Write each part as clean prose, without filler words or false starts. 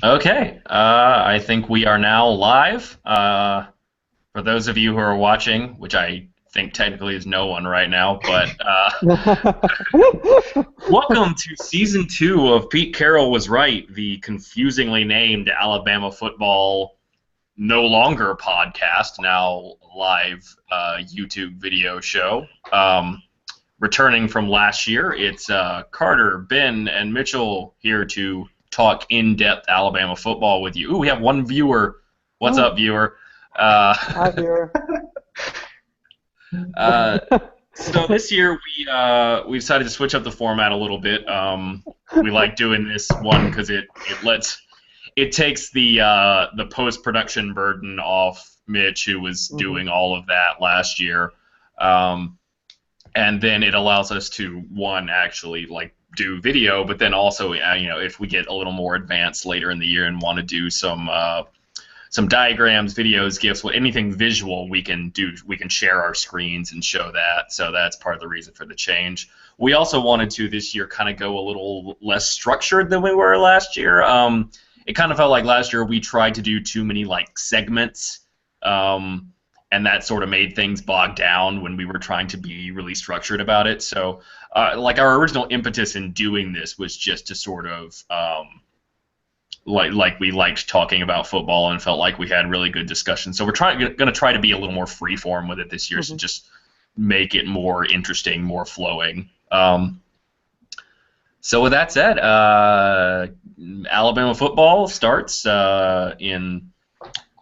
Okay, I think we are now live. For those of you who are watching, which I think technically is no one right now, but welcome to season 2 of Pete Carroll Was Right, the confusingly named Alabama football no longer podcast, now live YouTube video show. Returning from last year, it's Carter, Ben, and Mitchell here to talk in-depth Alabama football with you. Ooh, we have one viewer. What's up, viewer? Hi, viewer. uh, so this year we decided to switch up the format a little bit. We like doing this one because it takes the post-production burden off Mitch, who was doing all of that last year. And then it allows us to actually like do video, but then also if we get a little more advanced later in the year and want to do some diagrams, videos, GIFs, anything visual we can do. We can share our screens and show that. So that's part of the reason for the change. We also wanted to this year kind of go a little less structured than we were last year. It kind of felt like last year we tried to do too many like segments. And that sort of made things bog down when we were trying to be really structured about it. So, like our original impetus in doing this was just to sort of like we liked talking about football and felt like we had really good discussions. So we're going to try to be a little more freeform with it this year, so just make it more interesting, more flowing. So with that said, Alabama football starts in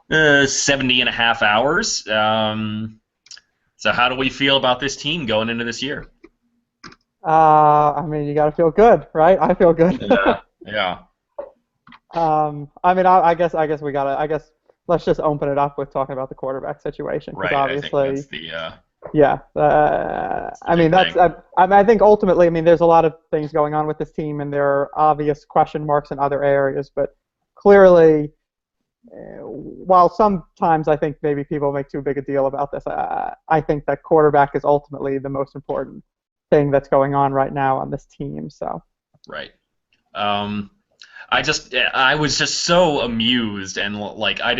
70 and a half hours. So how do we feel about this team going into this year? I mean, you got to feel good, right? I feel good. Yeah. I mean, I guess we gotta. I guess let's just open it up with talking about the quarterback situation, because Right. obviously, I think that's yeah. I mean, I think ultimately, I mean, there's a lot of things going on with this team, and there are obvious question marks in other areas, but clearly, while sometimes I think maybe people make too big a deal about this, I think that quarterback is ultimately the most important thing that's going on right now on this team. So. Right. I was just so amused, and like I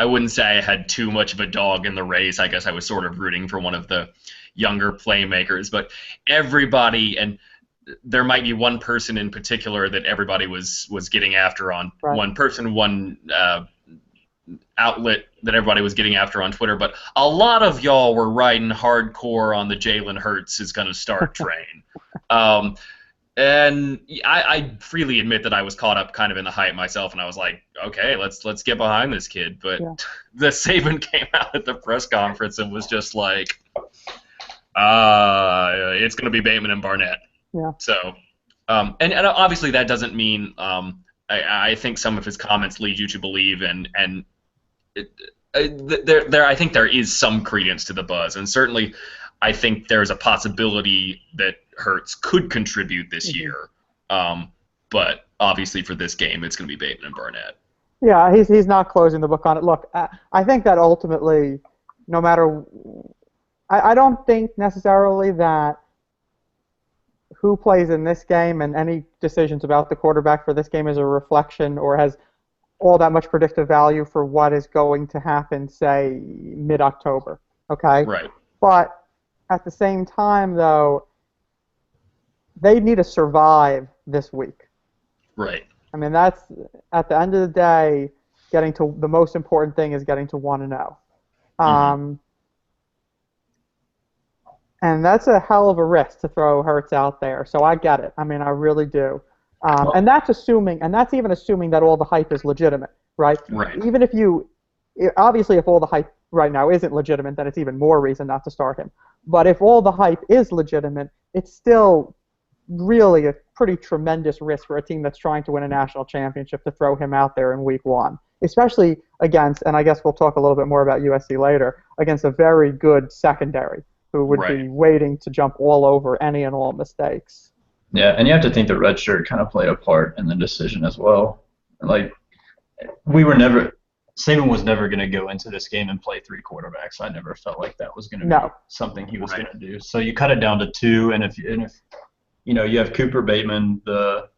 wouldn't say I had too much of a dog in the race. I guess I was sort of rooting for one of the younger playmakers, but everybody, and there might be one person in particular that everybody was getting after on one outlet that everybody was getting after on Twitter, but a lot of y'all were riding hardcore on the Jalen Hurts is going to start train. And I freely admit that I was caught up kind of in the hype myself, and I was like, okay, let's get behind this kid. But the Saban came out at the press conference and was just like, it's going to be Bateman and Barnett. Yeah. So, and obviously that doesn't mean I think some of his comments lead you to believe, and I think there is some credence to the buzz, and certainly I think there's a possibility that Hurts could contribute this year, but obviously for this game it's going to be Bateman and Barnett. Yeah, he's not closing the book on it. Look, I think that ultimately, no matter, I don't think necessarily that who plays in this game and any decisions about the quarterback for this game is a reflection or has all that much predictive value for what is going to happen, say, mid-October, okay? Right. But at the same time, though, they need to survive this week. Right. I mean, that's, at the end of the day, the most important thing is getting to 1-0. And that's a hell of a risk to throw Hurts out there. So I get it. I mean, I really do. And that's even assuming that all the hype is legitimate, right? Right. Even obviously if all the hype right now isn't legitimate, then it's even more reason not to start him. But if all the hype is legitimate, it's still really a pretty tremendous risk for a team that's trying to win a national championship to throw him out there in week 1, especially against, and I guess we'll talk a little bit more about USC later, against a very good secondary who would be waiting to jump all over any and all mistakes. Yeah, and you have to think the red shirt kind of played a part in the decision as well. Like, Saban was never going to go into this game and play 3 quarterbacks. I never felt like that was going to be something he was going to do. So you cut it down to 2, and if you have Cooper Bateman, the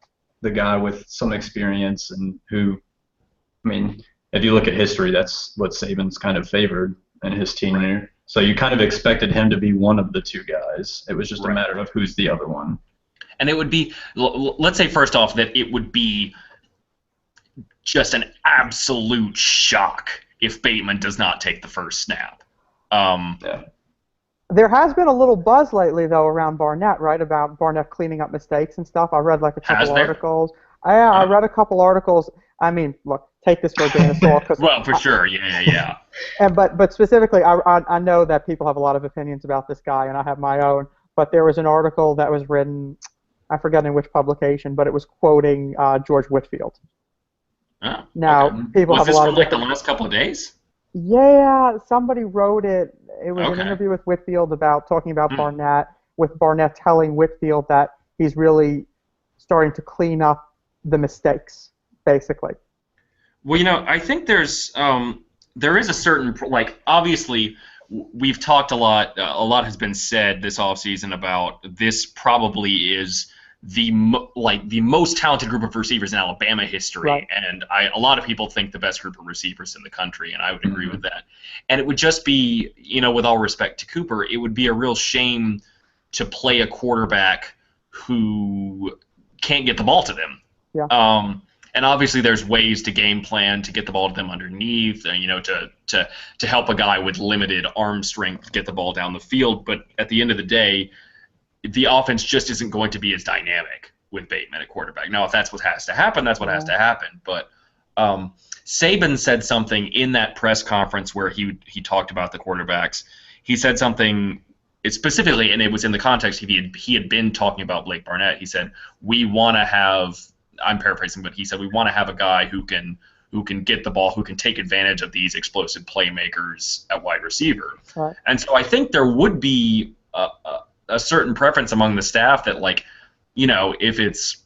the guy with some experience and who, I mean, if you look at history, that's what Saban's kind of favored in his tenure. Right. So you kind of expected him to be one of the two guys. It was just a matter of who's the other one. And it would be, let's say first off that it would be just an absolute shock if Bateman does not take the first snap. Yeah. There has been a little buzz lately, though, around Barnett, right, about Barnett cleaning up mistakes and stuff. I read like a couple articles. I read a couple articles. I mean, look, take this for a grain of salt. Well, for sure, yeah. But specifically, I know that people have a lot of opinions about this guy, and I have my own. But there was an article that was written, I forget in which publication, but it was quoting George Whitfield. Oh, now, okay. people was have a lot this of from like the last couple of days? Yeah, somebody wrote it. It was an interview with Whitfield talking about Barnett, with Barnett telling Whitfield that he's really starting to clean up the mistakes, basically. Well, I think there is a certain, like, obviously we've talked a lot has been said this offseason about this probably is the most talented group of receivers in Alabama history, right. And a lot of people think the best group of receivers in the country, and I would agree with that. And it would just be, with all respect to Cooper, it would be a real shame to play a quarterback who can't get the ball to them. Yeah. And obviously there's ways to game plan to get the ball to them underneath, to help a guy with limited arm strength get the ball down the field. But at the end of the day, the offense just isn't going to be as dynamic with Bateman at quarterback. Now, if that's what has to happen, that's what has to happen. But Saban said something in that press conference where he talked about the quarterbacks. He said something specifically, and it was in the context he had been talking about Blake Barnett. He said, we want to have, I'm paraphrasing, but he said we want to have a guy who can get the ball, who can take advantage of these explosive playmakers at wide receiver. Right. And so I think there would be a certain preference among the staff that, like, if it's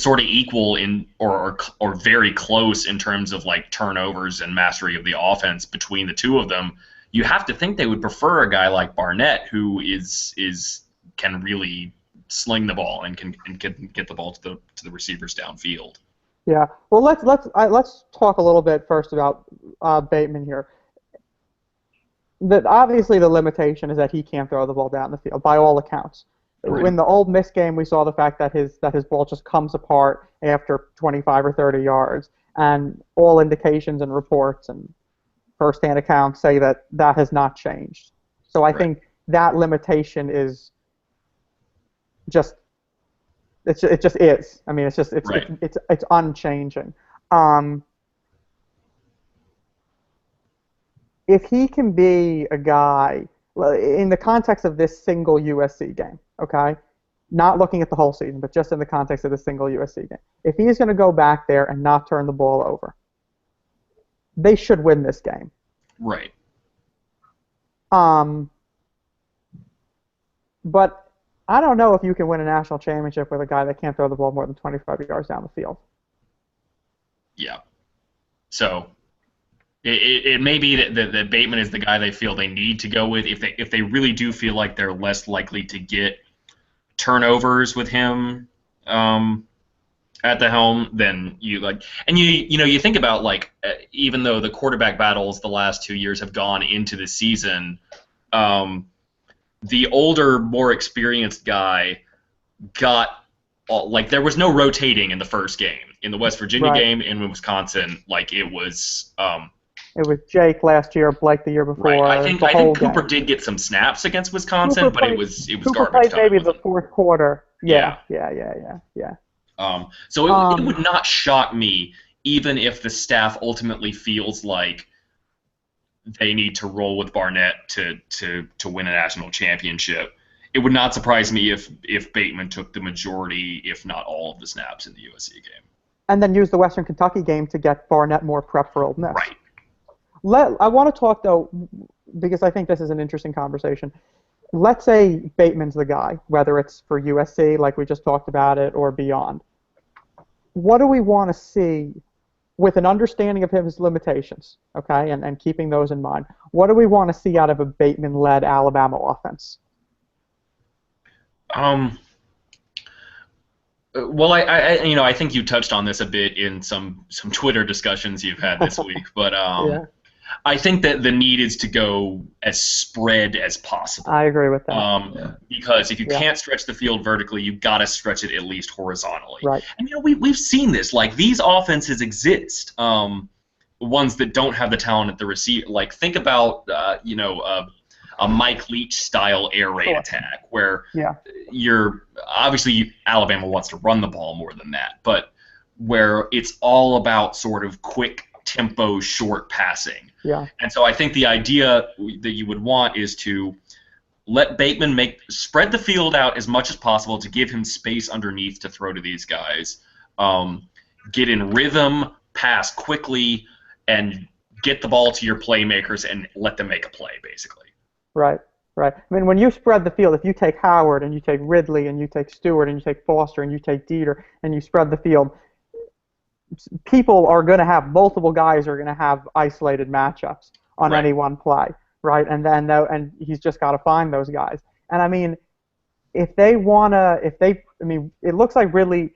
sort of equal in or very close in terms of like turnovers and mastery of the offense between the two of them, you have to think they would prefer a guy like Barnett who can really sling the ball and can get the ball to the receivers downfield. Yeah. Well, let's talk a little bit first about Bateman here. That obviously the limitation is that he can't throw the ball down the field by all accounts. Right. In the Ole Miss game, we saw the fact that his ball just comes apart after 25 or 30 yards, and all indications and reports and first-hand accounts say that has not changed. So I think that limitation is just it just is. I mean, it's unchanging. If he can be a guy, in the context of this single USC game, okay, not looking at the whole season, but just in the context of this single USC game, if he's going to go back there and not turn the ball over, they should win this game. Right. But I don't know if you can win a national championship with a guy that can't throw the ball more than 25 yards down the field. Yeah. So it may be that Bateman is the guy they feel they need to go with if they really do feel like they're less likely to get turnovers with him at the helm. Then you think about, like, even though the quarterback battles the last 2 years have gone into the season, the older, more experienced guy got there was no rotating in the first game. In the West Virginia game, in Wisconsin, it was. It was Jake last year, Blake the year before. Right. I think Cooper did get some snaps against Wisconsin, but it was Cooper garbage time. Maybe the fourth quarter. Yeah. So it would not shock me, even if the staff ultimately feels like they need to roll with Barnett to win a national championship. It would not surprise me if Bateman took the majority, if not all, of the snaps in the USC game. And then use the Western Kentucky game to get Barnett more prep for Ole Miss. Right. I want to talk, though, because I think this is an interesting conversation. Let's say Bateman's the guy, whether it's for USC, like we just talked about it, or beyond. What do we want to see with an understanding of his limitations, okay, and keeping those in mind? What do we want to see out of a Bateman-led Alabama offense? Well, I think you touched on this a bit in some Twitter discussions you've had this week, but Yeah, I think that the need is to go as spread as possible. I agree with that. Because if you Yeah. can't stretch the field vertically, you've got to stretch it at least horizontally. Right. And we've seen this. Like these offenses exist. Ones that don't have the talent at the receiver. Like think about a Mike Leach style air raid Sure. attack where Yeah. you're obviously Alabama wants to run the ball more than that, but where it's all about sort of quick tempo, short passing. Yeah. And so I think the idea that you would want is to let Bateman spread the field out as much as possible to give him space underneath to throw to these guys. Get in rhythm, pass quickly, and get the ball to your playmakers and let them make a play, basically. Right. Right. I mean, when you spread the field, if you take Howard and you take Ridley and you take Stewart and you take Foster and you take Dieter and you spread the field, people are going to have multiple guys are going to have isolated matchups on Right. any one play, right? And he's just got to find those guys. And I mean, it looks like Ridley's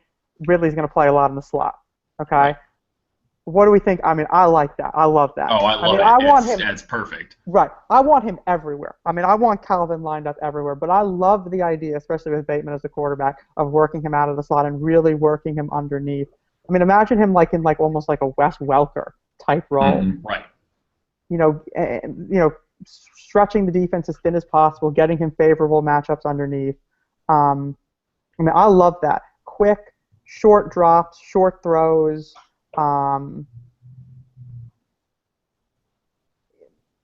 going to play a lot in the slot. Okay. Right. What do we think? I mean, I like that. I love that. Oh, I love it. I want him. It's perfect. Right. I want him everywhere. I mean, I want Calvin lined up everywhere, but I love the idea, especially with Bateman as the quarterback, of working him out of the slot and really working him underneath. I mean, imagine him in almost like a Wes Welker type role. Mhm. Right. Stretching the defense as thin as possible, getting him favorable matchups underneath. I mean, I love that. Quick, short drops, short throws.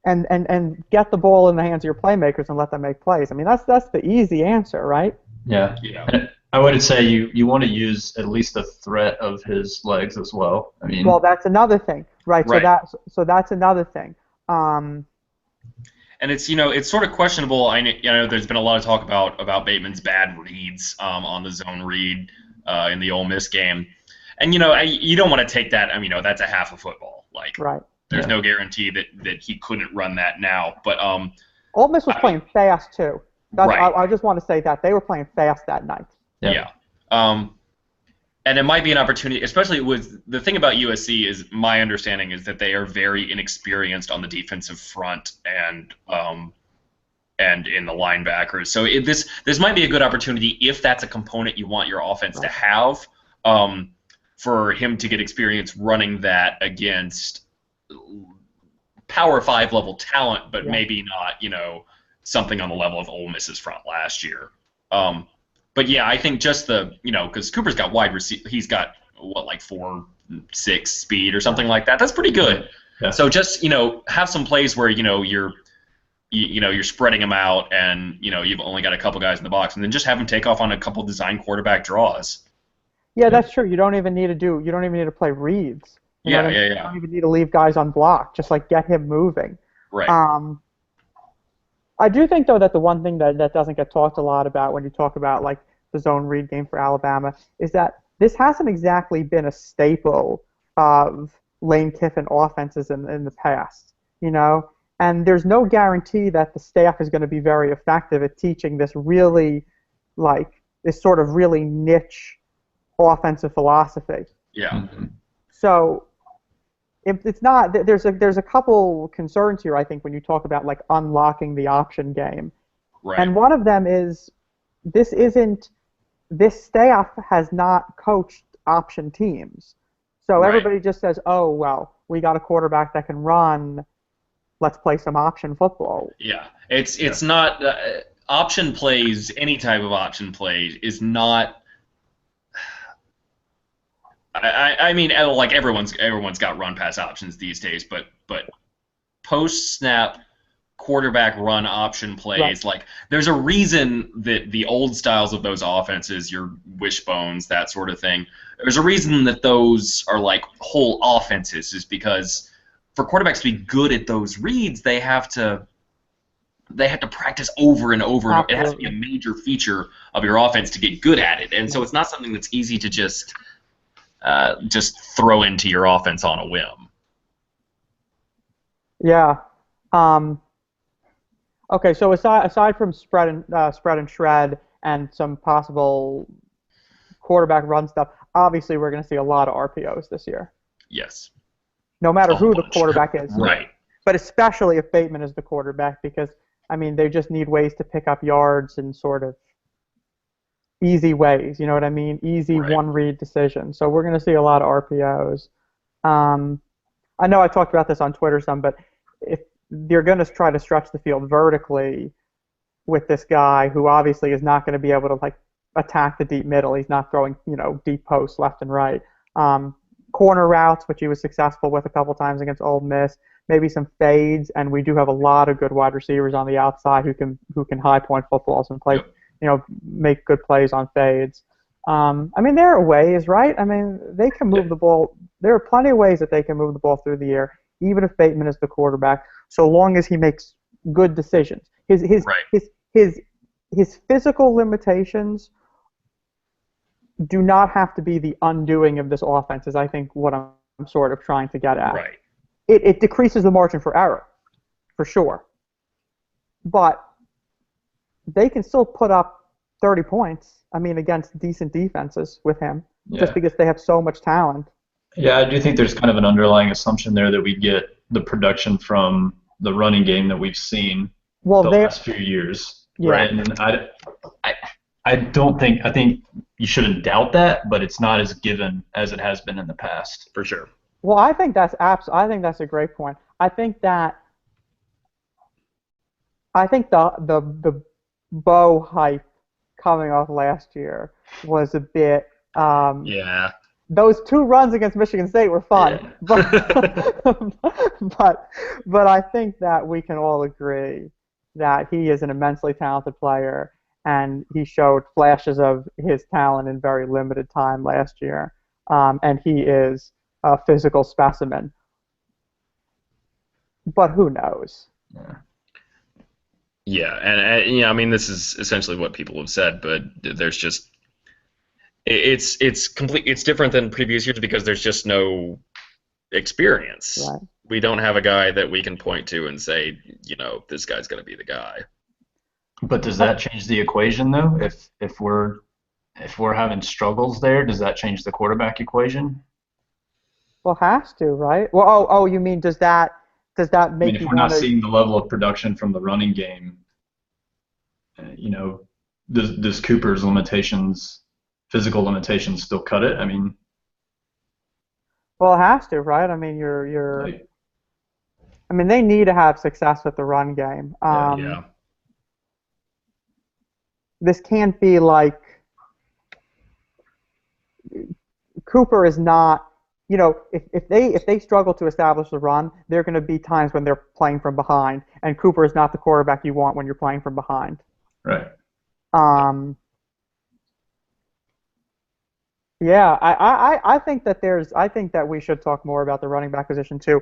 And get the ball in the hands of your playmakers and let them make plays. I mean, that's the easy answer, right? Yeah. Yeah. I would say you want to use at least the threat of his legs as well. I mean, Well, that's another thing, right? Right. So that's another thing. And it's sort of questionable. I know there's been a lot of talk about Bateman's bad reads on the zone read in the Ole Miss game, and you don't want to take that. I mean, that's a half of football. Like Right. there's no guarantee that he couldn't run that now. But Ole Miss was playing fast too. Right. I just want to say that they were playing fast that night. yeah. And it might be an opportunity, especially with the thing about USC is my understanding is that they are very inexperienced on the defensive front and in the linebackers. So this might be a good opportunity if that's a component you want your offense to have, for him to get experience running that against Power 5 level talent, but maybe not something on the level of Ole Miss's front last year. But yeah, I think just because Cooper's got wide receiver, he's got like 4.6 speed or something like that. That's pretty good. Yeah. So just have some plays where you're spreading them out and you've only got a couple guys in the box, and then just have them take off on a couple design quarterback draws. Yeah, that's true. You don't even need to play reads. You Yeah. don't even need to leave guys unblocked. Just get him moving. Right. I do think though that the one thing that doesn't get talked a lot about when you talk about the zone read game for Alabama is that this hasn't exactly been a staple of Lane Kiffin offenses in the past, and there's no guarantee that the staff is going to be very effective at teaching this really this sort of really niche offensive philosophy. Yeah. Mm-hmm. So if it's not, there's a couple concerns here, I think, when you talk about unlocking the option game. Right. And one of them is this staff has not coached option teams. So Right. everybody just says, oh, well, we got a quarterback that can run, let's play some option football. Yeah. It's not option plays. Any type of option play is not. I mean, everyone's got run pass options these days, but post snap quarterback run option plays, Right. There's a reason that the old styles of those offenses, your wishbones, that sort of thing, there's a reason that those are whole offenses, is because for quarterbacks to be good at those reads, they have to practice over and over. And it has to be a major feature of your offense to get good at it, and so it's not something that's easy to just throw into your offense on a whim. Yeah. Okay, so aside from spread and shred and some possible quarterback run stuff, obviously we're going to see a lot of RPOs this year. Yes. No matter A who the bunch. quarterback is. Right. But especially if Bateman is the quarterback, because, I mean, they just need ways to pick up yards in sort of easy ways, you know what I mean? Easy Right. one-read decisions. So we're going to see a lot of RPOs. I know I talked about this on Twitter some, but if you're going to try to stretch the field vertically with this guy who obviously is not going to be able to like attack the deep middle, he's not throwing deep posts left and right. Corner routes, which he was successful with a couple times against Ole Miss, maybe some fades, and we do have a lot of good wide receivers on the outside who can high point footballs and play, make good plays on fades. I mean, there are ways, right? I mean, they can move the ball. There are plenty of ways that they can move the ball through the air, even if Bateman is the quarterback, so long as he makes good decisions. His physical limitations do not have to be the undoing of this offense, is I think what I'm sort of trying to get at. Right. It decreases the margin for error, for sure. But they can still put up 30 points, I mean, against decent defenses with him, just because they have so much talent. Yeah, I do think there's kind of an underlying assumption there that we get the production from the running game that we've seen the last few years. Yeah. Right? And I think you shouldn't doubt that, but it's not as given as it has been in the past. For sure. Well, I think that's a great point. I think the Bo hype coming off last year was a bit. Yeah. Those 2 runs against Michigan State were fun, but I think that we can all agree that he is an immensely talented player, and he showed flashes of his talent in very limited time last year, and he is a physical specimen. But who knows? Yeah, and I mean, this is essentially what people have said, but there's just it's different than previous years because there's just no experience. Right. We don't have a guy that we can point to and say, this guy's going to be the guy. But does that change the equation though? If we're having struggles there, does that change the quarterback equation? Well, it has to, right? Well, you mean does that make if you we're not seeing the level of production from the running game, does Cooper's physical limitations still cut it? I mean, well, it has to, right? I mean, I mean, they need to have success with the run game. Yeah. This can't be like Cooper is not. If they struggle to establish the run, there are going to be times when they're playing from behind, and Cooper is not the quarterback you want when you're playing from behind. Right. Yeah, I think that we should talk more about the running back position too.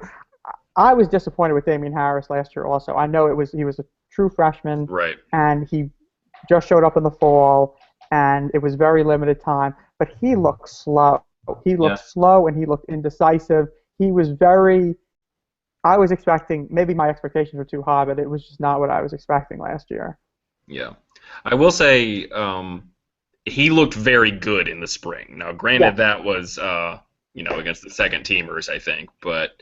I was disappointed with Damian Harris last year also. I know he was a true freshman, Right. And he just showed up in the fall, and it was very limited time, but he looked slow. He looked slow, and he looked indecisive. He was I was expecting, maybe my expectations were too high, but it was just not what I was expecting last year. Yeah. I will say he looked very good in the spring. Now, granted, that was, against the second teamers, I think, but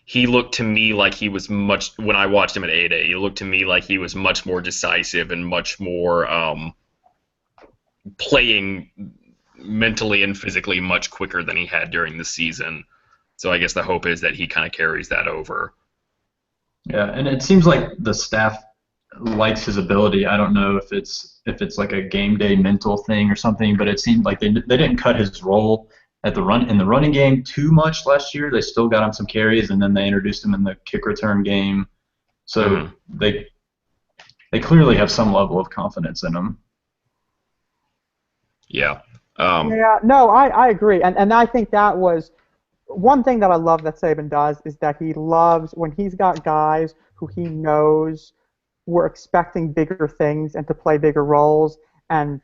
he looked to me like he was when I watched him at A-Day, he looked to me like he was much more decisive and much more playing mentally and physically much quicker than he had during the season. So I guess the hope is that he kind of carries that over. Yeah, and it seems like the staff likes his ability. I don't know if it's like a game day mental thing or something, but it seemed like they didn't cut his role in the running game too much last year. They still got him some carries, and then they introduced him in the kick return game. So they clearly have some level of confidence in him. Yeah. No, I agree, and I think that was one thing that I love that Saban does is that he loves when he's got guys who he knows were expecting bigger things and to play bigger roles, and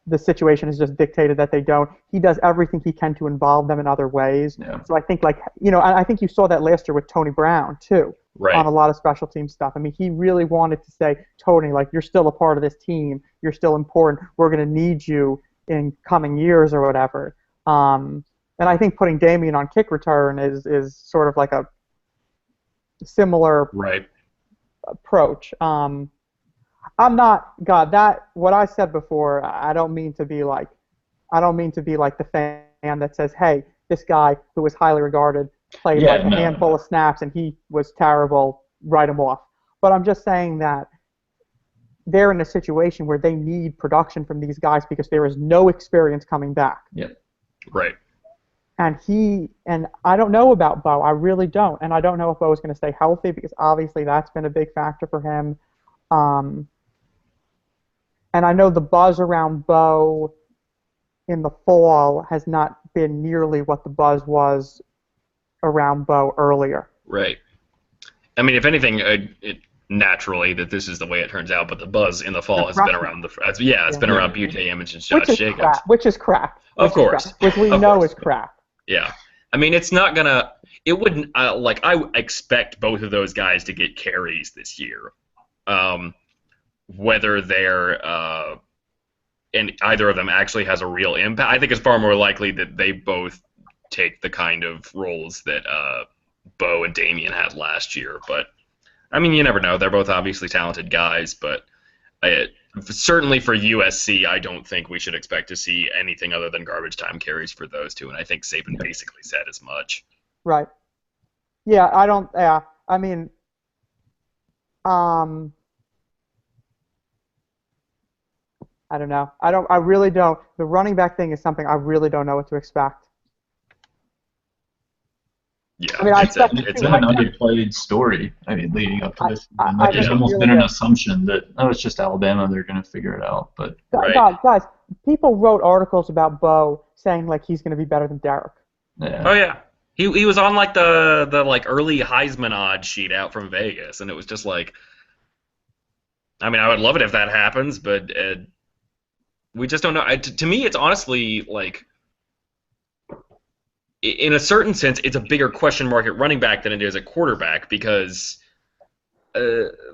the situation has just dictated that they don't. He does everything he can to involve them in other ways. Yeah. So I think, like, I think you saw that last year with Tony Brown too, Right. on a lot of special team stuff. I mean, he really wanted to say, Tony, like, you're still a part of this team. You're still important. We're going to need you in coming years or whatever. And I think putting Damian on kick return is sort of like a similar Right. approach. I'm not, God, that what I said before. I don't mean to be like the fan that says, hey, this guy who was highly regarded played like a handful of snaps and he was terrible, write him off. But I'm just saying that they're in a situation where they need production from these guys because there is no experience coming back. Yep. Right. And I don't know about Bo. I really don't. And I don't know if Bo is going to stay healthy because obviously that's been a big factor for him. And I know the buzz around Bo in the fall has not been nearly what the buzz was around Bo earlier. Right. I mean, if anything, naturally that this is the way it turns out, but the buzz in the fall has been around it's been around Butte Image and Josh Jacobs. Which is crap. Of course. Which we know is crap. Yeah. I mean, it's not gonna. It wouldn't. I expect both of those guys to get carries this year. Whether they're and either of them actually has a real impact, I think it's far more likely that they both take the kind of roles that Bo and Damian had last year. But I mean, you never know. They're both obviously talented guys, but certainly for USC, I don't think we should expect to see anything other than garbage time carries for those two. And I think Saban basically said as much. Right. Yeah, I don't. Yeah, I mean, I don't know. I really don't. The running back thing is something I really don't know what to expect. Yeah, I mean, it's been an underplayed story. I mean, leading up to this, there's almost been an assumption that it's just Alabama. They're going to figure it out. But guys, people wrote articles about Bo saying like he's going to be better than Derek. Yeah. Oh yeah, he was on like the like early Heisman odds sheet out from Vegas, and it was just like, I mean, I would love it if that happens, but we just don't know. To me, it's honestly like, in a certain sense, it's a bigger question mark at running back than it is at quarterback because,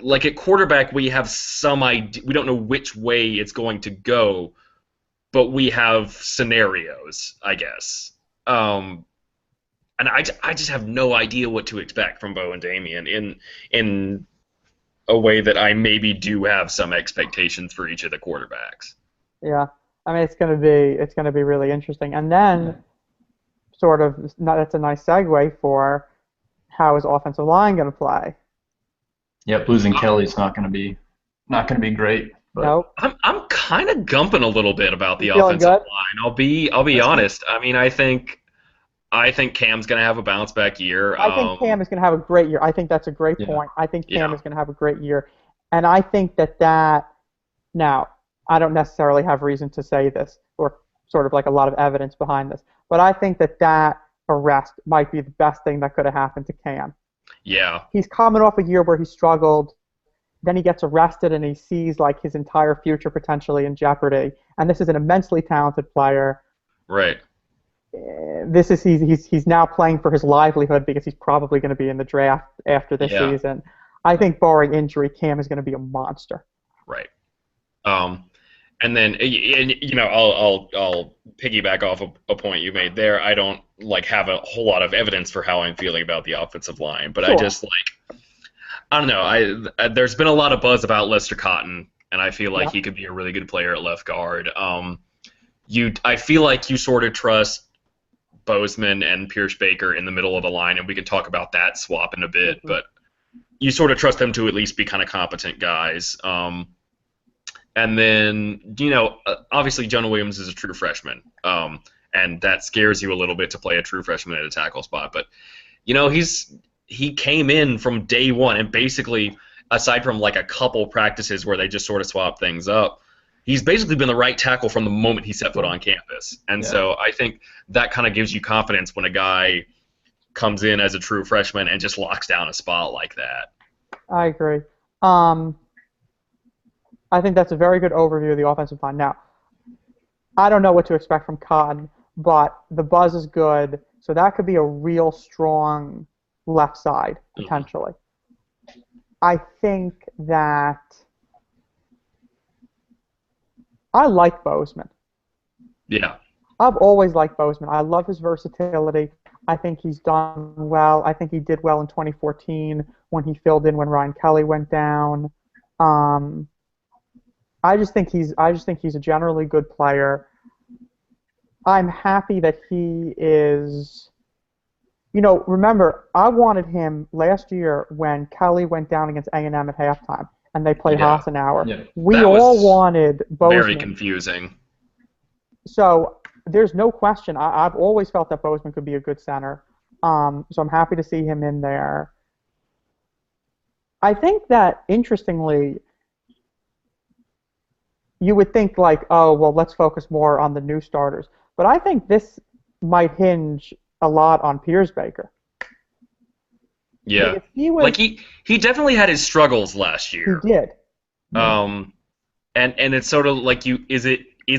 like at quarterback, we have some idea. We don't know which way it's going to go, but we have scenarios, I guess. And I just have no idea what to expect from Bo and Damian in a way that I maybe do have some expectations for each of the quarterbacks. Yeah, I mean it's gonna be really interesting, and then sort of that's a nice segue for how is offensive line gonna play. Yep, losing Kelly's not gonna be great. But nope. I'm kind of gumping a little bit about the offensive line. I'll be honest. Good. I mean, I think Cam's gonna have a bounce back year. I think Cam is gonna have a great year. I think that's a great point. I think Cam is gonna have a great year, and I think that now. I don't necessarily have reason to say this, or sort of like a lot of evidence behind this, but I think that arrest might be the best thing that could have happened to Cam. Yeah. He's coming off a year where he struggled, then he gets arrested and he sees like his entire future potentially in jeopardy, and this is an immensely talented player. Right. He's now playing for his livelihood because he's probably going to be in the draft after this season. I think barring injury, Cam is going to be a monster. Right. And then, I'll piggyback off a point you made there. I don't have a whole lot of evidence for how I'm feeling about the offensive line, but sure. I don't know. There's been a lot of buzz about Lester Cotton, and I feel like he could be a really good player at left guard. I feel like you sort of trust Bozeman and Pierce Baker in the middle of the line, and we can talk about that swap in a bit, but you sort of trust them to at least be kind of competent guys. And then, obviously Jonah Williams is a true freshman, and that scares you a little bit to play a true freshman at a tackle spot. But, he came in from day one, and basically, aside from like a couple practices where they just sort of swap things up, he's basically been the right tackle from the moment he set foot on campus. And so I think that kind of gives you confidence when a guy comes in as a true freshman and just locks down a spot like that. I agree. I think that's a very good overview of the offensive line. Now, I don't know what to expect from Cotton, but the buzz is good, so that could be a real strong left side, potentially. I think that I like Bozeman. Yeah. I've always liked Bozeman. I love his versatility. I think he's done well. I think he did well in 2014 when he filled in when Ryan Kelly went down. I just think he's a generally good player. I'm happy that he is. Remember, I wanted him last year when Kelly went down against A&M at halftime, and they played Hassenauer. Yeah. We all wanted Bozeman. Very confusing. So there's no question. I've always felt that Bozeman could be a good center. So I'm happy to see him in there. I think that, interestingly, you would think like, oh, well, let's focus more on the new starters. But I think this might hinge a lot on Pcwr. Yeah. Like he definitely had his struggles last year. He did. And it's sort of like is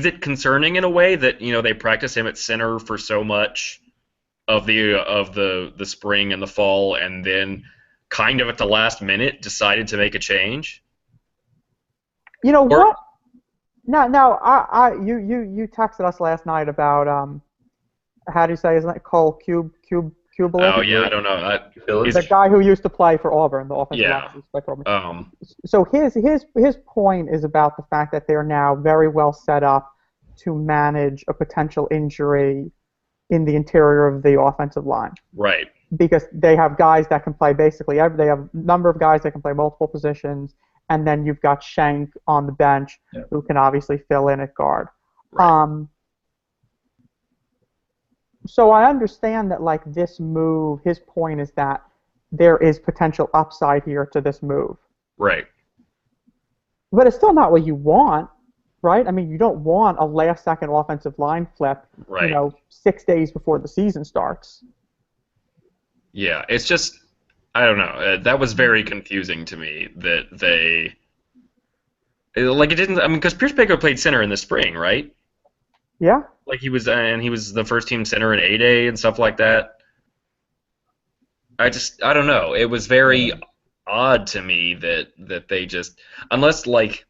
it concerning in a way that they practice him at center for so much of the spring and the fall, and then kind of at the last minute decided to make a change? You know what? No. You texted us last night about how do you say his name? Cole Kubalik? Oh yeah, I don't know. The guy who used to play for Auburn, the offensive line used to play for Auburn. So his point is about the fact that they're now very well set up to manage a potential injury in the interior of the offensive line. Right. Because they have guys that can play basically they have a number of guys that can play multiple positions, and then you've got Shank on the bench who can obviously fill in at guard. Right. So I understand that like this move, his point is that there is potential upside here to this move. Right. But it's still not what you want, right? I mean, you don't want a last-second offensive line flip, 6 days before the season starts. Yeah, it's just, I don't know. That was very confusing to me that they, like it didn't, I mean, because Pcwr played center in the spring, right? Yeah. Like he was the first team center in A-Day and stuff like that. I don't know. It was very odd to me that they just, unless like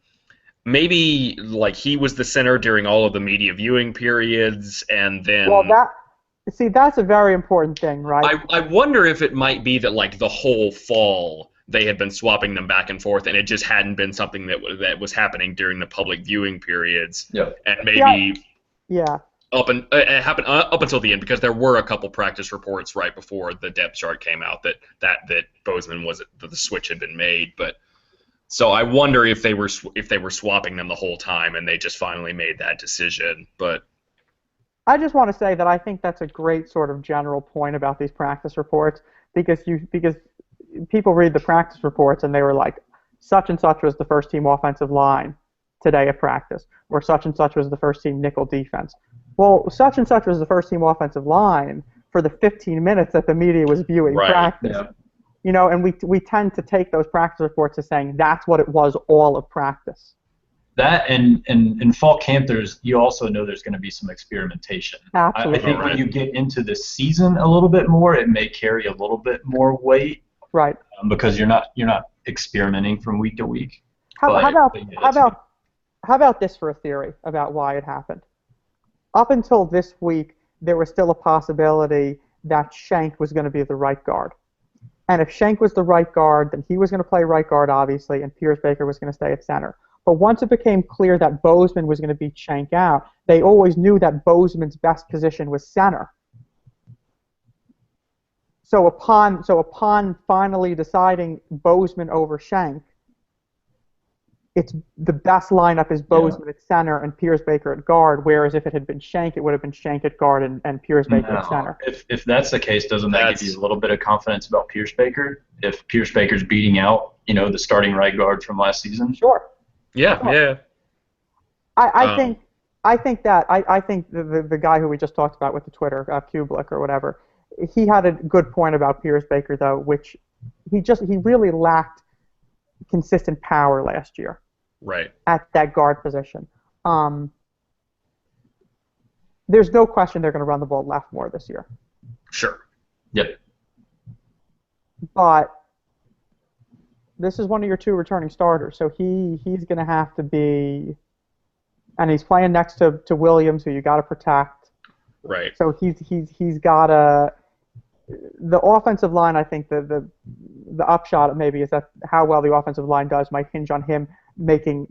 maybe like he was the center during all of the media viewing periods, and then. Well, that's a very important thing, right? I wonder if it might be that like the whole fall they had been swapping them back and forth, and it just hadn't been something that was happening during the public viewing periods. Yeah. And maybe. Yeah. It happened up until the end, because there were a couple practice reports right before the depth chart came out that Bozeman that the switch had been made. But so I wonder if they were swapping them the whole time and they just finally made that decision. But I just want to say that I think that's a great sort of general point about these practice reports, because people read the practice reports and they were like, such and such was the first team offensive line today at practice, or such and such was the first team nickel defense. Well, such and such was the first team offensive line for the 15 minutes that the media was viewing practice. Yeah. And we tend to take those practice reports as saying that's what it was all of practice. That and in fall camp, you also know there's going to be some experimentation. Absolutely. I think when you get into the season a little bit more, it may carry a little bit more weight. Right. Because you're not experimenting from week to week. How about this for a theory about why it happened? Up until this week, there was still a possibility that Shank was going to be the right guard. And if Shank was the right guard, then he was going to play right guard, obviously, and Pcwr was going to stay at center. But once it became clear that Bozeman was going to beat Shank out, they always knew that Bozeman's best position was center. So upon finally deciding Bozeman over Shank, it's the best lineup is Bozeman at center and Pcwr at guard, whereas if it had been Shank, it would have been Shank at guard and Pcwr at center. If that's the case, doesn't that give you a little bit of confidence about Pcwr? If Pcwr's beating out, the starting right guard from last season? Sure. Yeah, sure. Yeah. I think the guy who we just talked about with the Twitter, Kublik or whatever, he had a good point about Pcwr though, which he really lacked consistent power last year. Right. At that guard position. there's no question they're going to run the ball left more this year. Sure. Yep. But this is one of your two returning starters, so he's going to have to be, and he's playing next to Williams, who you got to protect. Right. So he's got to. The offensive line, I think the upshot maybe is that how well the offensive line does might hinge on him making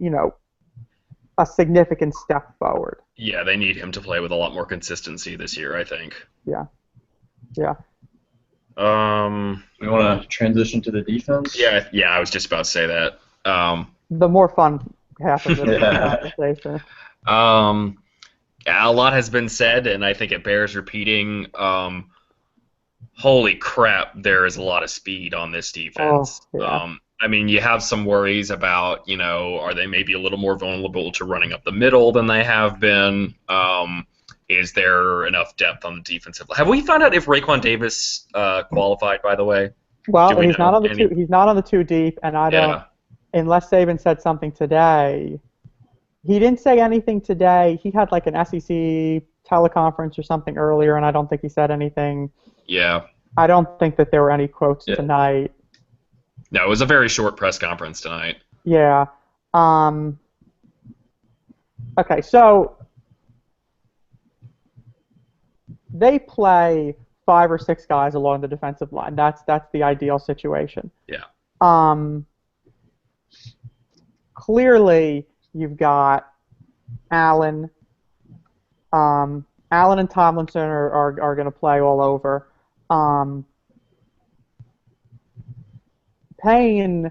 a significant step forward. Yeah, they need him to play with a lot more consistency this year, I think. Yeah. We want to transition to the defense? Yeah, I was just about to say that. The more fun half of this conversation. A lot has been said, and I think it bears repeating. Holy crap, there is a lot of speed on this defense. Oh, yeah. I mean, you have some worries about, are they maybe a little more vulnerable to running up the middle than they have been? Is there enough depth on the defensive line? Have we found out if Raekwon Davis qualified, by the way? Well, he's not on the two. He's not on the two deep, and I don't. Yeah. Unless Saban said something today. He didn't say anything today. He had like an SEC teleconference or something earlier, and I don't think he said anything. Yeah. I don't think that there were any quotes tonight. No, it was a very short press conference tonight. Yeah. Okay, so they play 5 or 6 guys along the defensive line. That's the ideal situation. Yeah. Clearly, you've got Allen. Allen and Tomlinson are going to play all over. Payne,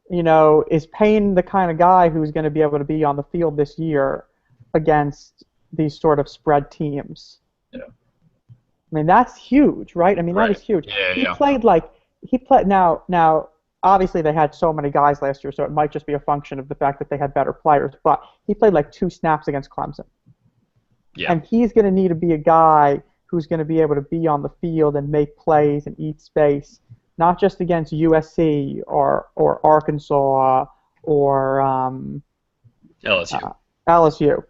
is Payne the kind of guy who's going to be able to be on the field this year against these sort of spread teams? Yeah. I mean, that's huge, right? I mean, that is huge. Yeah, He played now. Obviously, they had so many guys last year, so it might just be a function of the fact that they had better players. But he played like 2 snaps against Clemson. Yeah. And he's going to need to be a guy who's going to be able to be on the field and make plays and eat space, not just against USC or Arkansas or LSU.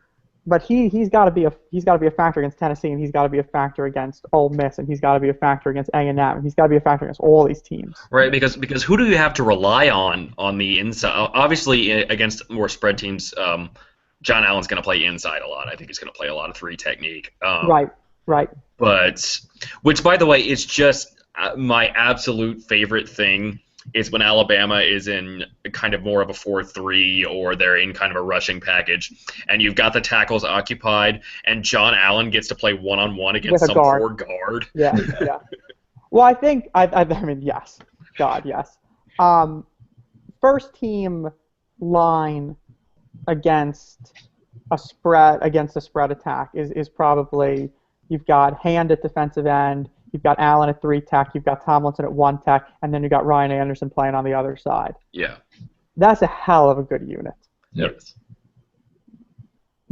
But he's got to be a factor against Tennessee, and he's got to be a factor against Ole Miss, and he's got to be a factor against A&M, and he's got to be a factor against all these teams. Right, because who do you have to rely on the inside? Obviously, against more spread teams, John Allen's going to play inside a lot. I think he's going to play a lot of 3 technique. Right. But which, by the way, is just my absolute favorite thing. Is when Alabama is in kind of more of a 4-3 or they're in kind of a rushing package, and you've got the tackles occupied, and John Allen gets to play one-on-one against some poor guard. Yeah. Well, I think I mean yes, God yes. First team line against a spread attack is probably you've got Hand at defensive end. You've got Allen at 3 tech, you've got Tomlinson at 1 tech, and then you've got Ryan Anderson playing on the other side. Yeah. That's a hell of a good unit. Yep.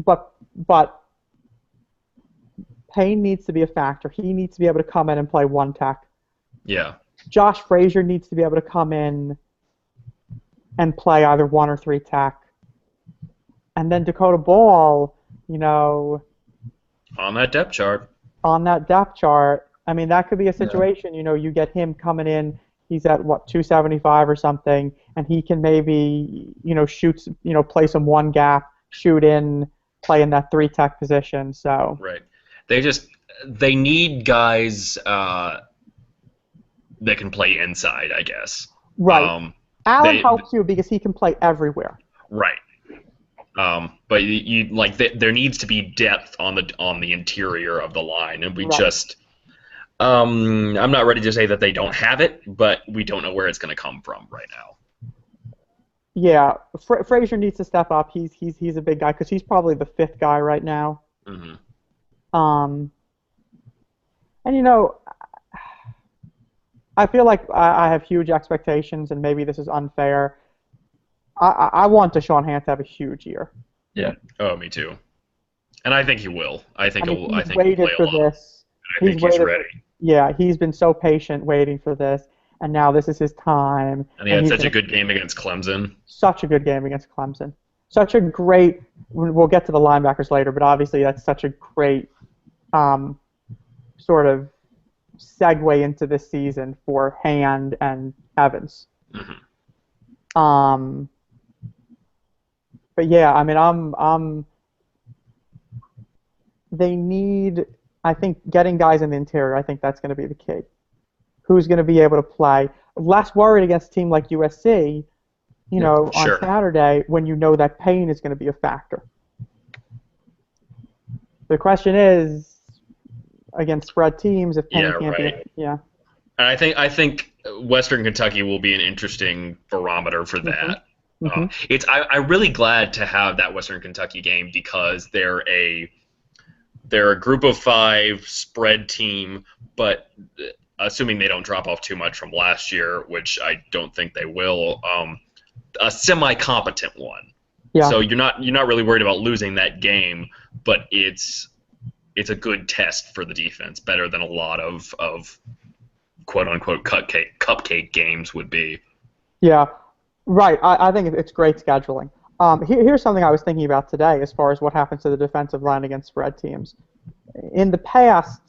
But Payne needs to be a factor. He needs to be able to come in and play 1 tech. Yeah. Josh Frazier needs to be able to come in and play either 1 or 3 tech. And then Dakota Ball, on that depth chart. I mean, that could be a situation, you get him coming in, he's at, 275 or something, and he can maybe, shoot, play some 1 gap, shoot in, play in that 3 tech position, so. Right. They need guys that can play inside, I guess. Right. Allen helps you because he can play everywhere. Right. But there needs to be depth on the interior of the line, and we just. I'm not ready to say that they don't have it, but we don't know where it's going to come from right now. Yeah, Frazier needs to step up. He's a big guy because he's probably the 5th guy right now. Mm-hmm. And I feel like I have huge expectations, and maybe this is unfair. I want Deshaun Hand to have a huge year. Yeah. Oh, me too. And I think he will. I think he'll play for a lot. This. I think he's ready. Yeah, he's been so patient waiting for this, and now this is his time. And he had such a good game against Clemson. Such a good game against Clemson. Such a great. We'll get to the linebackers later, but obviously that's such a great um, sort of segue into this season for Hand and Evans. Mm-hmm. But yeah, I mean, they need, I think, getting guys in the interior. I think that's going to be the key. Who's going to be able to play? Less worried against a team like USC, on Sure. Saturday when you know that Payne is going to be a factor. The question is, against spread teams, if Payne can't right. be, yeah. And I think Western Kentucky will be an interesting barometer for that. Mm-hmm. I'm really glad to have that Western Kentucky game because they're a group of 5 spread team, but assuming they don't drop off too much from last year, which I don't think they will, a semi-competent one. Yeah. So you're not really worried about losing that game, but it's a good test for the defense, better than a lot of quote unquote cupcake games would be. Yeah, right. I think it's great scheduling. Here's something I was thinking about today as far as what happens to the defensive line against spread teams. In the past,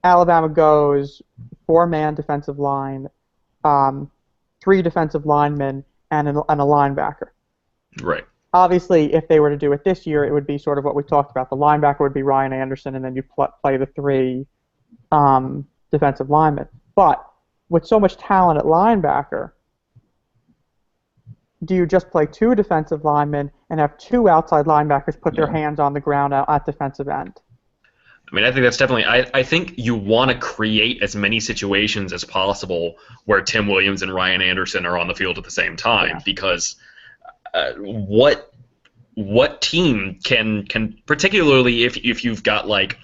Alabama goes 4-man defensive line, 3 defensive linemen, and a linebacker. Right. Obviously, if they were to do it this year, it would be sort of what we talked about. The linebacker would be Ryan Anderson, and then you play the 3 defensive linemen. But with so much talent at linebacker, do you just play 2 defensive linemen and have 2 outside linebackers put their hands on the ground at defensive end? I mean, I think that's definitely. I think you want to create as many situations as possible where Tim Williams and Ryan Anderson are on the field at the same time, because what team can particularly if you've got like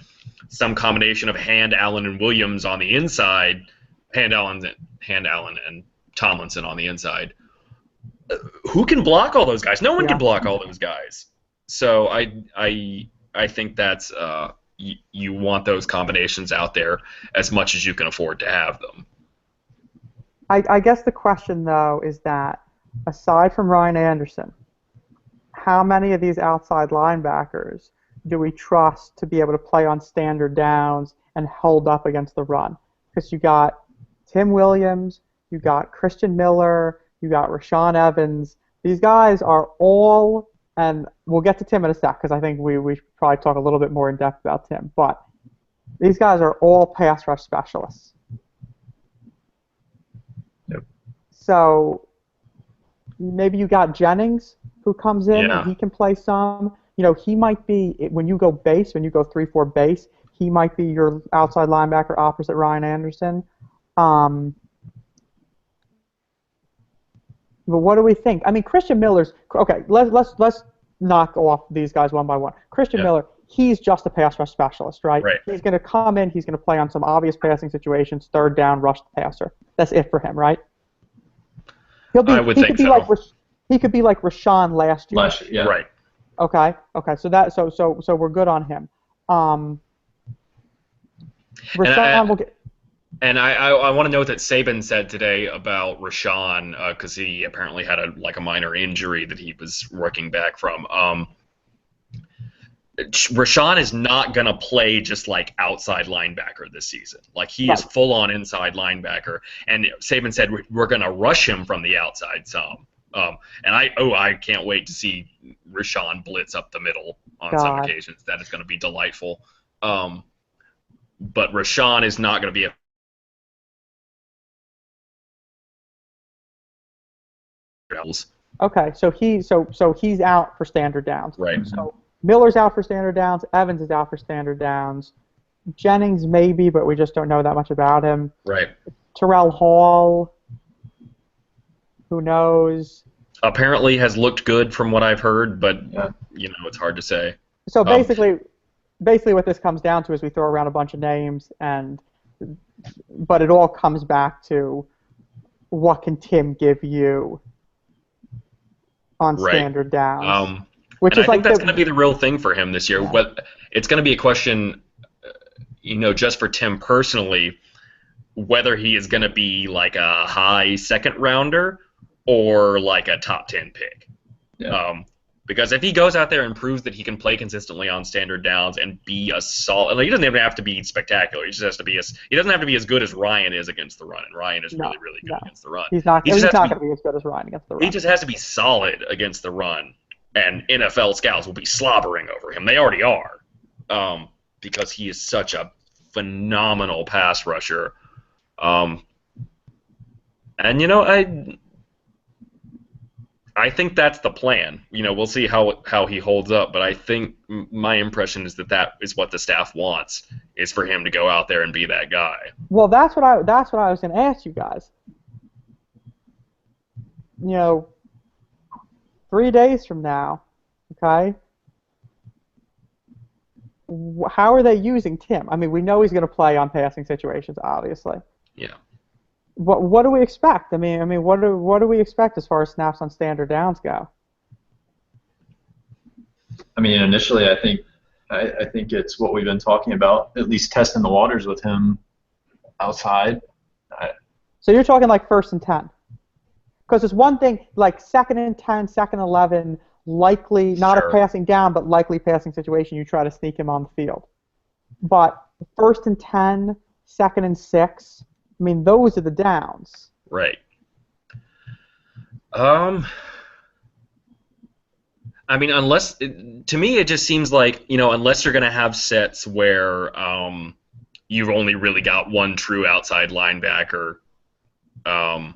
some combination of Hand, Allen, and Williams on the inside, Hand, Allen, and Tomlinson on the inside. Who can block all those guys? No one can block all those guys. So I think that's you want those combinations out there as much as you can afford to have them. I guess the question though is that aside from Ryan Anderson, how many of these outside linebackers do we trust to be able to play on standard downs and hold up against the run? Because you got Tim Williams, you got Christian Miller, you got Rashaan Evans. These guys are all, and we'll get to Tim in a sec because I think we should probably talk a little bit more in depth about Tim, but these guys are all pass rush specialists. Yep. So maybe you got Jennings who comes in and he can play some. He might be, when you go 3-4 base, he might be your outside linebacker opposite Ryan Anderson. But what do we think? I mean, Christian Miller's okay. Let's knock off these guys one by one. Christian Miller, he's just a pass rush specialist, right? He's going to come in. He's going to play on some obvious passing situations, third down, rush the passer. That's it for him, right? I would think so. He could be like Rashaan last year. Yeah. Right. Okay. So we're good on him. Rashaan will get. And I want to note that Saban said today about Rashaan, because he apparently had a minor injury that he was working back from. Rashaan is not going to play just like outside linebacker this season. Like, he is full-on inside linebacker. And Saban said we're going to rush him from the outside some. And I can't wait to see Rashaan blitz up the middle on some occasions. That is going to be delightful. But Rashaan is not going to be a Okay, so he's out for standard downs. Right. So Miller's out for standard downs. Evans is out for standard downs. Jennings maybe, but we just don't know that much about him. Right. Terrell Hall, who knows? Apparently has looked good from what I've heard, but it's hard to say. So basically what this comes down to is we throw around a bunch of names, but it all comes back to what can Tim give you on standard downs. Which is I think that's going to be the real thing for him this year. Yeah. It's going to be a question, just for Tim personally, whether he is going to be like a high second rounder or like a top 10 pick. Yeah. Because if he goes out there and proves that he can play consistently on standard downs and be a solid, like, he doesn't even have to be spectacular. He just has to be he doesn't have to be as good as Ryan is against the run, and Ryan is No, really, really good no. against the run. He's not. He He's just not has going to be as good as Ryan against the run. He just has to be solid against the run, and NFL scouts will be slobbering over him. They already are, because he is such a phenomenal pass rusher. And I think that's the plan. We'll see how he holds up, but I think my impression is that is what the staff wants, is for him to go out there and be that guy. Well, that's what I was going to ask you guys. 3 days from now, okay? How are they using Tim? I mean, we know he's going to play on passing situations, obviously. Yeah. What do we expect? I mean, what do we expect as far as snaps on standard downs go? I mean, initially, I think it's what we've been talking about, at least testing the waters with him outside. So you're talking like 1st and 10, because it's one thing like 2nd and 10, 2nd and 11, likely not a passing down, but likely passing situation. You try to sneak him on the field, but 1st and 10, 2nd and 6. I mean, those are the downs. Right. I mean, to me, it just seems like, unless you're going to have sets where you've only really got one true outside linebacker in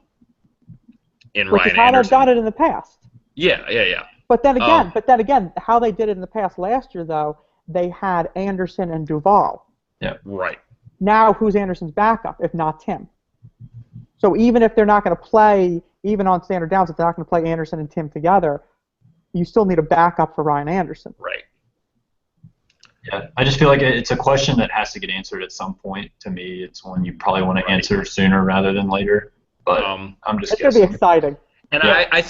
Which Ryan is how Anderson. they've done it in the past. Yeah. But then again, how they did it in the past last year, though, they had Anderson and Duval. Yeah. Right. Now, who's Anderson's backup, if not Tim? So even if they're not going to play, even on standard downs, if they're not going to play Anderson and Tim together, you still need a backup for Ryan Anderson. Right. Yeah, I just feel like it's a question that has to get answered at some point. To me, it's one you probably want to answer sooner rather than later. But I'm just guessing. It's going to be exciting. And yeah. I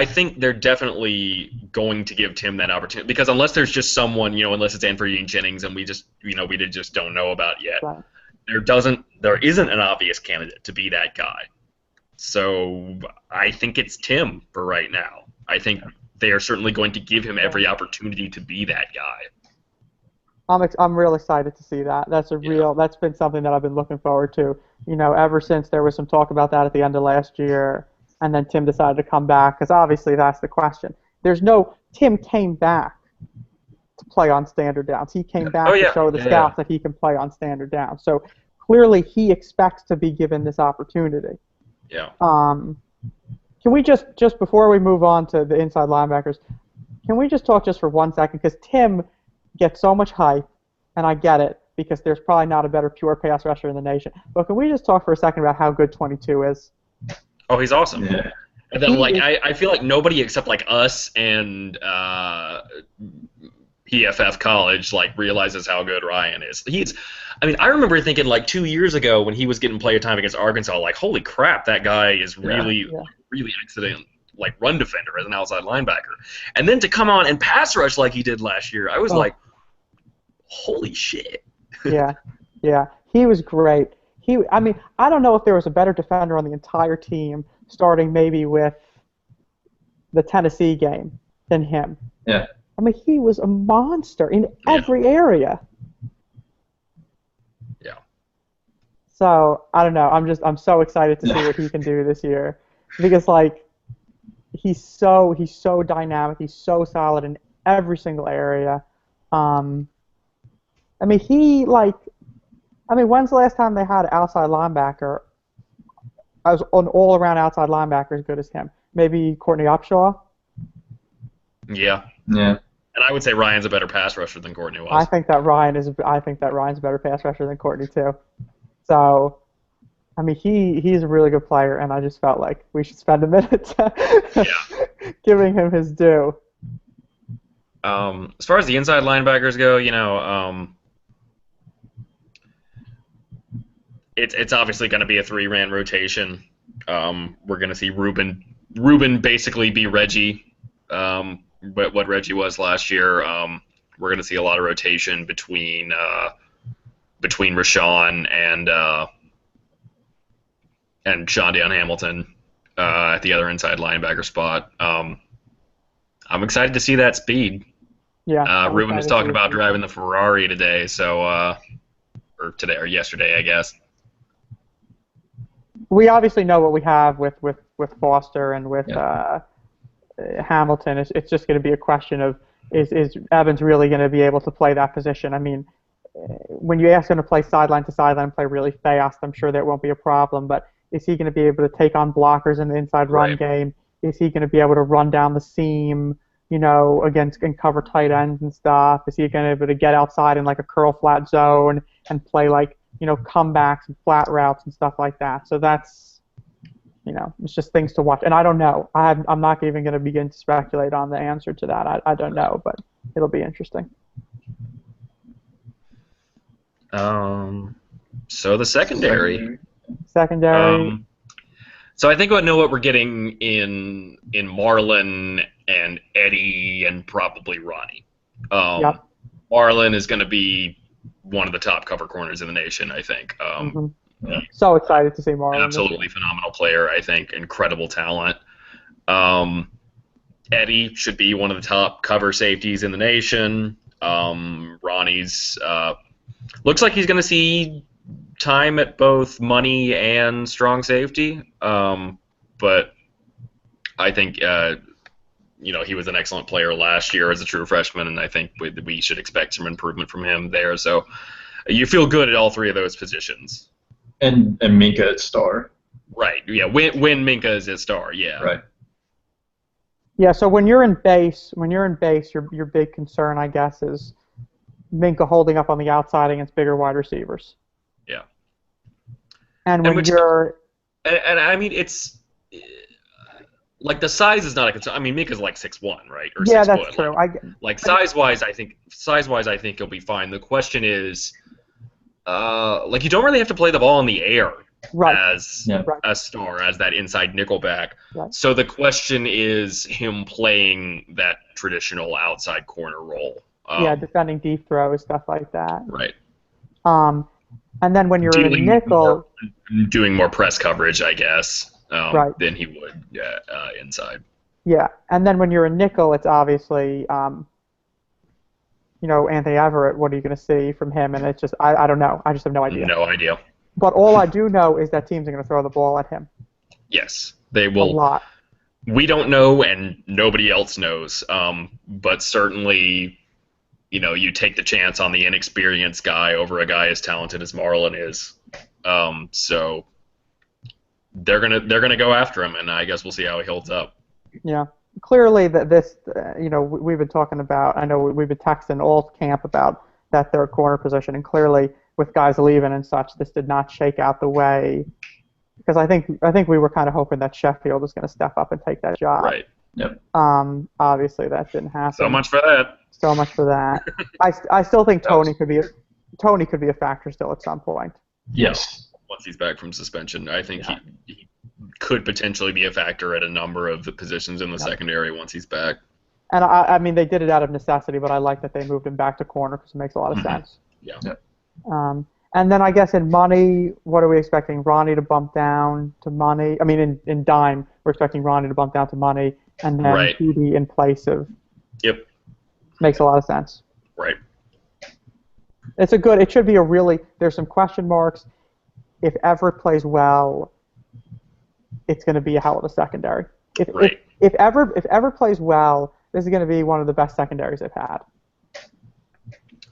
think they're definitely going to give Tim that opportunity, because unless there's just someone, unless it's Anthony Jennings and we just don't know about yet, right. There isn't an obvious candidate to be that guy. So I think it's Tim for right now. I think they are certainly going to give him every opportunity to be that guy. I'm real excited to see that. That's been something that I've been looking forward to. Ever since there was some talk about that at the end of last year. And then Tim decided to come back, because obviously that's the question. Tim came back to play on standard downs. He came back to show the scouts that he can play on standard downs. So clearly he expects to be given this opportunity. Yeah. Can we just before we move on to the inside linebackers, can we just talk just for 1 second? Because Tim gets so much hype, and I get it, because there's probably not a better pure pass rusher in the nation. But can we just talk for a second about how good 22 is? Oh, he's awesome. Yeah. And then, I feel like nobody except, us and PFF College, realizes how good Ryan is. I remember thinking, 2 years ago when he was getting player time against Arkansas, holy crap, that guy is really excellent, run defender as an outside linebacker. And then to come on and pass rush like he did last year, I was holy shit. Yeah. He was great. I don't know if there was a better defender on the entire team, starting maybe with the Tennessee game, than him. Yeah. He was a monster in every area. Yeah. So I don't know. I'm so excited to see what he can do this year, because he's so dynamic. He's so solid in every single area. When's the last time they had an outside linebacker, as an all-around outside linebacker as good as him? Maybe Courtney Upshaw? Yeah. Yeah. And I would say Ryan's a better pass rusher than Courtney was. I think that Ryan's a better pass rusher than Courtney too. So, he's a really good player, and I just felt like we should spend a minute giving him his due. As far as the inside linebackers go, it's obviously going to be a 3-man rotation. We're going to see Ruben basically be Reggie, what Reggie was last year. We're going to see a lot of rotation between Rashawn and Sean Dan Hamilton at the other inside linebacker spot. I'm excited to see that speed. Yeah. Ruben was talking about driving the Ferrari today, so or today or yesterday, I guess. We obviously know what we have with Foster and with Hamilton. It's just going to be a question of is Evans really going to be able to play that position? I mean, when you ask him to play sideline to sideline and play really fast, I'm sure that won't be a problem. But is he going to be able to take on blockers in the inside run game? Is he going to be able to run down the seam, against and cover tight ends and stuff? Is he going to be able to get outside in like a curl flat zone and play like comebacks and flat routes and stuff like that? So that's it's just things to watch. And I don't know. I'm not even going to begin to speculate on the answer to that. I don't know, but it'll be interesting. So the secondary. So I think I know what we're getting in Marlon and Eddie and probably Ronnie. Yep. Marlon is going to be one of the top cover corners in the nation, I think. So excited to see Marlon. Absolutely phenomenal player, I think. Incredible talent. Eddie should be one of the top cover safeties in the nation. Ronnie's looks like he's going to see time at both money and strong safety. But I think he was an excellent player last year as a true freshman, and I think we should expect some improvement from him there. So you feel good at all three of those positions. And Minka at star. Right. Yeah. When Minka is at star. Yeah. Right. Yeah. So when you're in base, your big concern, I guess, is Minka holding up on the outside against bigger wide receivers. Yeah. And when you're, and I mean, it's like the size is not a concern. I mean, Minka's like 6'1", right? Or 6 that's foot. true. Like size-wise, I think he'll be fine. The question is, you don't really have to play the ball in the air as a star, as that inside nickelback. Right. So the question is him playing that traditional outside corner role. Defending deep throws, stuff like that. Right. And then when you're in nickel, doing more press coverage, I guess, than he would inside. Yeah, and then when you're in nickel, it's obviously Anthony Everett. What are you going to see from him? And it's just I don't know. I just have no idea. No idea. But all I do know is that teams are going to throw the ball at him. Yes, they will. A lot. We don't know, and nobody else knows. But certainly, you take the chance on the inexperienced guy over a guy as talented as Marlon is. So they're gonna go after him, and I guess we'll see how he holds up. Yeah. Clearly, that this, we've been talking about. I know we've been texting all camp about that third corner position, and clearly, with guys leaving and such, this did not shake out the way. Because I think we were kind of hoping that Sheffield was going to step up and take that job. Right. Yep. Obviously, that didn't happen. So much for that. I still think Tony could be a factor still at some point. Yes. Once he's back from suspension, I think he could potentially be a factor at a number of the positions in the secondary once he's back. And I mean, they did it out of necessity, but I like that they moved him back to corner because it makes a lot of sense. Yeah. And then I guess in money, what are we expecting? Ronnie to bump down to money. I mean, in dime, we're expecting Ronnie to bump down to money, and then PD in place of. Yep. Makes a lot of sense. Right. It should be a really. There's some question marks. If Everett plays well, it's going to be a hell of a secondary. If Everett plays well, this is going to be one of the best secondaries they've had.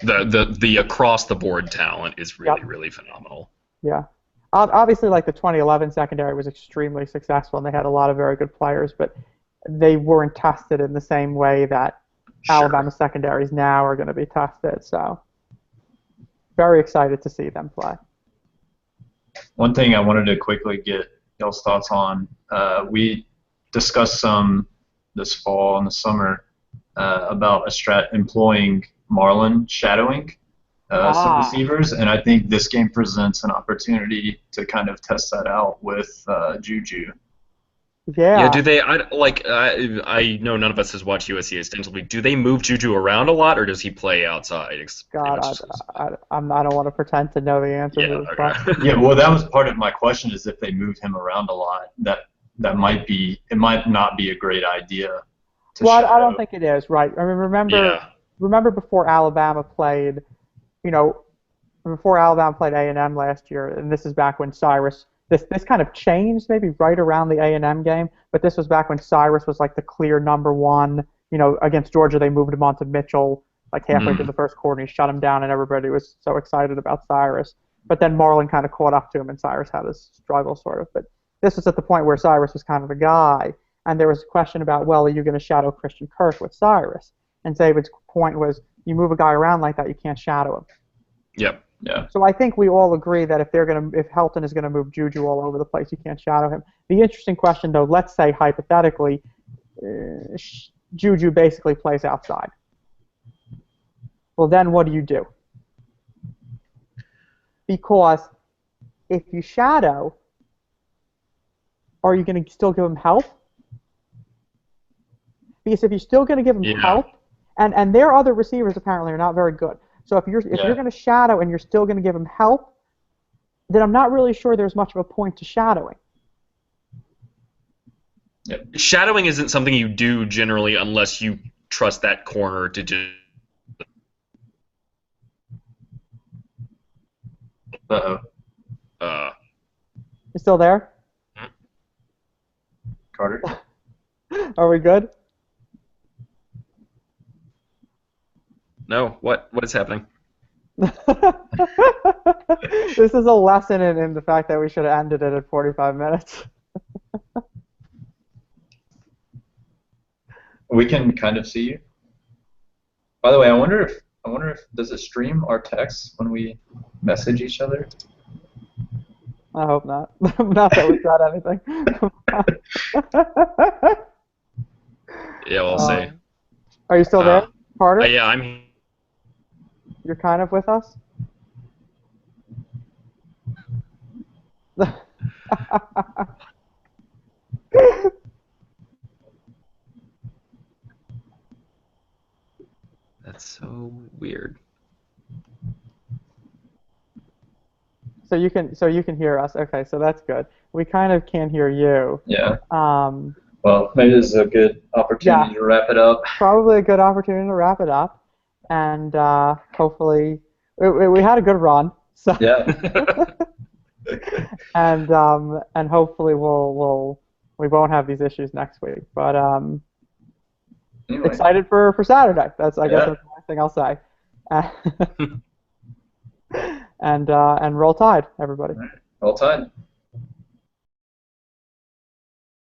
The across the board talent is really phenomenal. Yeah. Obviously, like the 2011 secondary was extremely successful, and they had a lot of very good players, but they weren't tested in the same way that Alabama secondaries now are going to be tested. So, very excited to see them play. One thing I wanted to quickly get y'all's thoughts on, we discussed some this fall and the summer about employing Marlon shadowing some receivers, and I think this game presents an opportunity to kind of test that out with Juju. Yeah. Yeah. Do they? I know none of us has watched USC extensively. Do they move Juju around a lot, or does he play outside? God, I don't want to pretend to know the answer to this question. Yeah. Well, that was part of my question. Is if they moved him around a lot, it might not be a great idea. Well, I don't think it is, right? I mean, Yeah. remember before Alabama played, you know, before Alabama played A&M last year, and this is back when Cyrus, this kind of changed maybe right around the A&M game, but this was back when Cyrus was like the clear number one. You know, against Georgia, they moved him on to Mitchell like halfway through the first quarter, and he shut him down, and everybody was so excited about Cyrus. But then Marlon kind of caught up to him, and Cyrus had his struggle, sort of. But this was at the point where Cyrus was kind of the guy, and there was a question about, well, are you going to shadow Christian Kirk with Cyrus? And Saban's point was, you move a guy around like that, you can't shadow him. Yep. Yeah. So I think we all agree that if Helton is going to move Juju all over the place, you can't shadow him. The interesting question, though, let's say hypothetically, Juju basically plays outside. Well, then what do? Because if you shadow, are you going to still give him help? Because if you're still going to give him help, and their other receivers apparently are not very good. So if you're going to shadow and you're still going to give him help, then I'm not really sure there's much of a point to shadowing. Yep. Shadowing isn't something you do generally unless you trust that corner to just. You still there? Carter? Are we good? No. What is happening? This is a lesson in the fact that we should have ended it at 45 minutes. We can kind of see you. By the way, I wonder if does it stream our texts when we message each other? I hope not. Not that we said anything. Yeah, we'll see. Are you still there, Carter? Yeah, I'm here. You're kind of with us? That's so weird. So you can hear us. Okay, so that's good. We kind of can't hear you. Yeah. Well, maybe this is a good opportunity to wrap it up. Probably a good opportunity to wrap it up, and hopefully we had a good run. So yeah. and hopefully we won't have these issues next week. But Anyway. Excited for Saturday. That's I guess that's the only thing I'll say. And roll Tide, everybody. Roll Tide.